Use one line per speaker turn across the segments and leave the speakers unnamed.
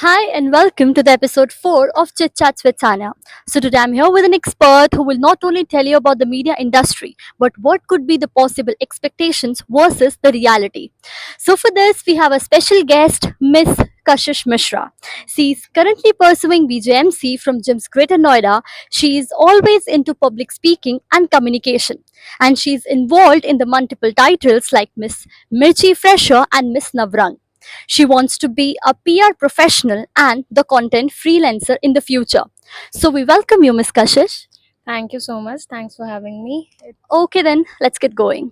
Hi and welcome to the episode 4 of Chit Chats with Tanya. So today I'm here with an expert who will not only tell you about the media industry but what could be the possible expectations versus the reality. So for this we have a special guest, Miss Kashish Mishra. She is currently pursuing BJMC from GIMS Greater Noida. She is always into public speaking and communication, and she is involved in the multiple titles like Miss Mirchi Fresher and Miss Navrang. She wants to be a PR professional and the content freelancer in the future. So we welcome you, Miss Kashish.
Thank you so much. Thanks for having me.
Okay, then let's get going.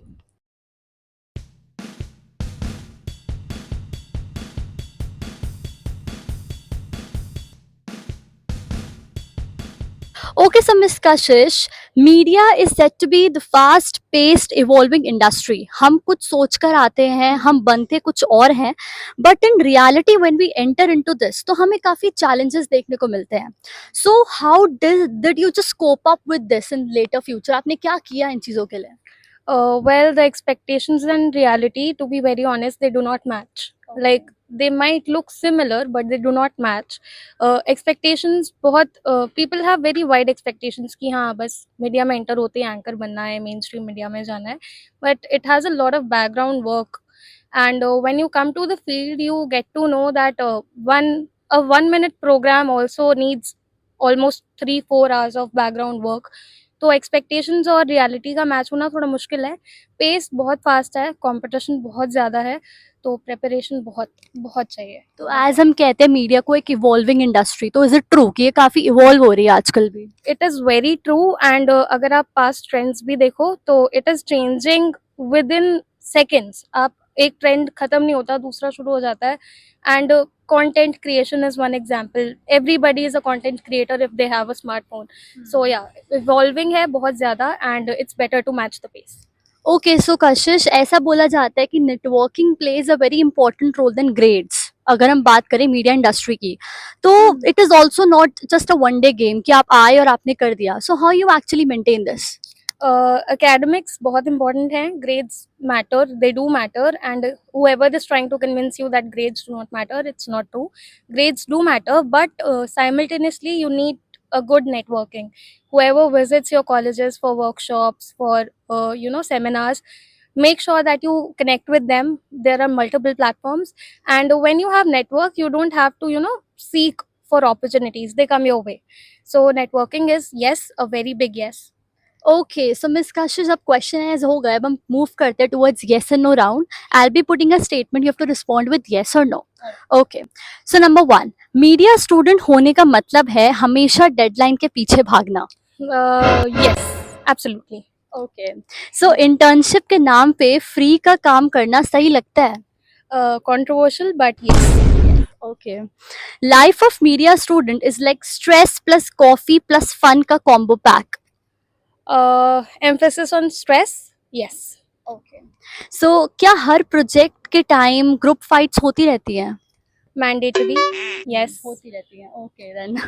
Okay, so Miss Kashish, media is said to be the fast-paced, evolving industry. हम कुछ सोच कर आते हैं, हम बनते कुछ और हैं, but in reality, when we enter into this, तो हमें काफी challenges देखने को मिलते हैं. So how did you just cope up with this in later future? आपने क्या किया इन चीजों के लिए?
Well, the expectations and reality, to be very honest, they do not match. Like they might look similar, but they do not match. Expectations बहुत people have very wide expectations कि हाँ बस मीडिया में एंटर होते ही anchor बनना है, main stream media में जाना है. But it has a lot of background work, and when you come to the field, you get to know that a 1 minute program also needs almost 3-4 hours of background work. तो expectations और reality का match होना थोड़ा मुश्किल है. Pace बहुत fast है, competition बहुत ज़्यादा है, तो प्रिपरेशन बहुत बहुत चाहिए.
तो एज हम कहते हैं मीडिया को एक इवॉल्विंग इंडस्ट्री, तो इज इट ट्रू कि ये काफी इवॉल्व हो रही है आजकल भी?
It is very true, and अगर आप पास्ट ट्रेंड्स भी देखो तो it is changing with in seconds. आप एक ट्रेंड खत्म नहीं होता, दूसरा शुरू हो जाता है. And content creation is one example. Everybody is a content creator if they have a smartphone. So yeah, evolving है बहुत ज़्यादा, and it's better to match the pace.
Okay, so Kashish, ऐसा बोला जाता है कि networking plays a very important role than grades. अगर हम बात करें मीडिया इंडस्ट्री की, तो it is also not just a one day game कि आप आए और आपने कर दिया. So how you actually maintain this?
Academics बहुत important हैं, grades matter, they do matter, and whoever is trying to convince you that grades do not matter, it's not true. Grades do matter, but simultaneously you need a good networking. Whoever visits your colleges for workshops, for seminars, make sure that you connect with them. There are multiple platforms, and when you have network, you don't have to seek for opportunities, they come your way. So networking is, yes, a very big yes.
Okay, so miss कशिश, अब question as हो गए, अब हम move करते हैं towards yes and no round. I will be putting a statement, you have to respond with yes और no. Okay, so number 1, media student होने का मतलब है हमेशा डेडलाइन के पीछे भागना.
Yes, absolutely.
ओके, सो इंटर्नशिप के नाम पे फ्री का काम करना सही लगता है?
Controversial, but yes.
Okay. Life of media student is like stress plus coffee plus fun का combo pack.
Emphasis on stress, yes.
Okay. So क्या हर प्रोजेक्ट के टाइम ग्रुप फाइट्स होती रहती हैं?
Mandatory, yes.
होती रहती हैं. Okay then.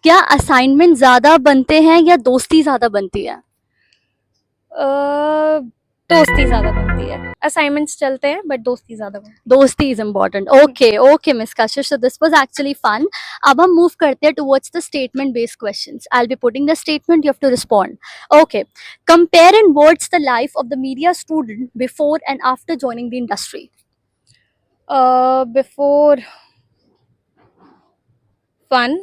क्या असाइनमेंट ज्यादा बनते हैं या दोस्ती ज्यादा बनती है?
Uh, दोस्ती ज़्यादा बनती है. Assignments चलते हैं, but दोस्ती ज़्यादा बनती है.
दोस्ती is important. Okay okay miss Kashish, so this was actually fun. अब हम मूव करते हैं towards the statement based questions. I will be putting the statement, you have to respond. Okay, compare in words the life of the media student before and after joining the industry.
Before, fun.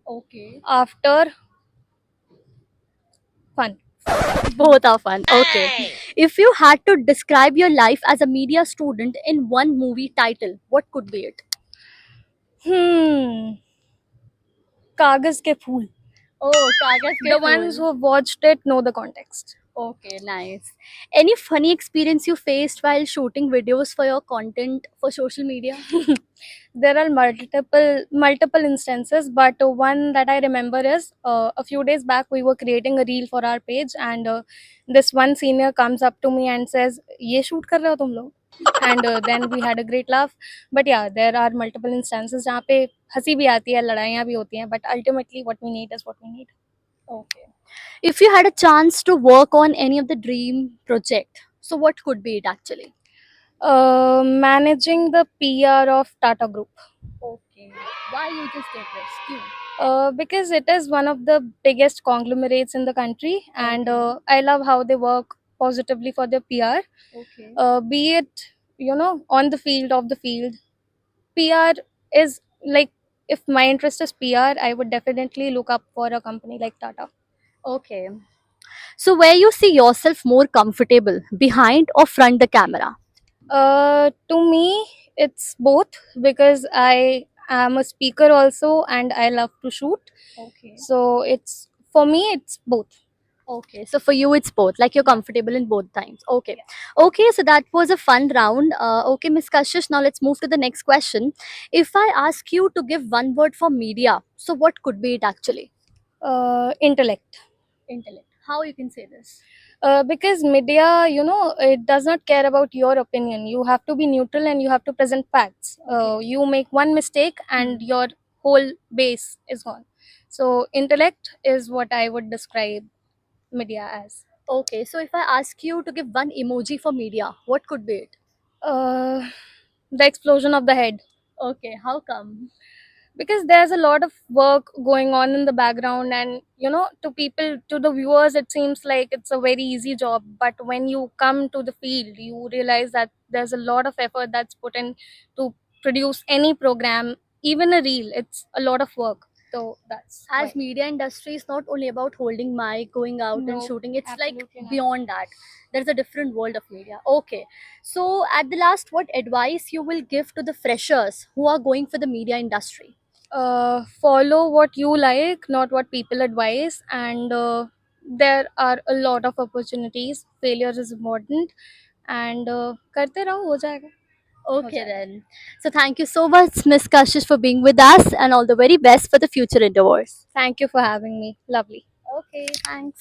Okay.
After, fun.
Both are fun. Okay. If you had to describe your life as a media student in one movie title, what could be it?
कागज के फूल.
Oh, कागज के
The
fool.
ones who watched it know the context.
Okay, nice. Any funny experience you faced while shooting videos for your content for social media?
There are multiple instances, but one that I remember is a few days back we were creating a reel for our page, and this one senior comes up to me and says, "ये shoot कर रहे हो तुम लोग?" And then we had a great laugh. But yeah, there are multiple instances जहाँ पे हंसी भी आती है, लड़ाइयाँ भी होती हैं, but ultimately what we need is what we need.
Okay. If you had a chance to work on any of the dream project, so what could be it actually?
Managing the PR of Tata Group.
Okay. Okay. Why you just did this? क्यों?
Because it is one of the biggest conglomerates in the country, and I love how they work positively for their PR.
Okay.
Be it on the field, of the field, PR is like, if my interest is PR, I would definitely look up for a company like Tata.
Okay. So where you see yourself more comfortable, behind or front the camera?
To me, it's both, because I am a speaker also and I love to shoot.
Okay.
So it's, for me, it's both.
Okay, so for you it's both, like you're
Yeah.
comfortable in both times. Okay. Okay, so that was a fun round. Okay, Miss Kashish, now let's move to the next question. If I ask you to give one word for media, so what could be it actually?
Intellect.
Intellect. How you can say this?
Because media, it does not care about your opinion. You have to be neutral and you have to present facts.
Okay.
You make one mistake and your whole base is gone. So intellect is what I would describe media as.
Okay, so if I ask you to give one emoji for media, what could be it?
uh, the explosion of the head.
Okay, how come?
Because there's a lot of work going on in the background, and to people, to the viewers, it seems like it's a very easy job, but when you come to the field, you realize that there's a lot of effort that's put in to produce any program, even a reel. It's a lot of work, so that's
As
why.
media industry is not only about holding mic, going out and
No,
shooting, it's like
absolutely not.
beyond that. There's a different world of media. Okay, so at the last, what advice you will give to the freshers who are going for the media industry?
Follow what you like, not what people advise, and there are a lot of opportunities. Failure is important, and करते रहो, हो जाएगा. हो
Okay
जाएगा.
then, so thank you so much, Miss Kashish, for being with us, and all the very best for the future endeavors.
Thank you for having me. Lovely.
Okay, thanks.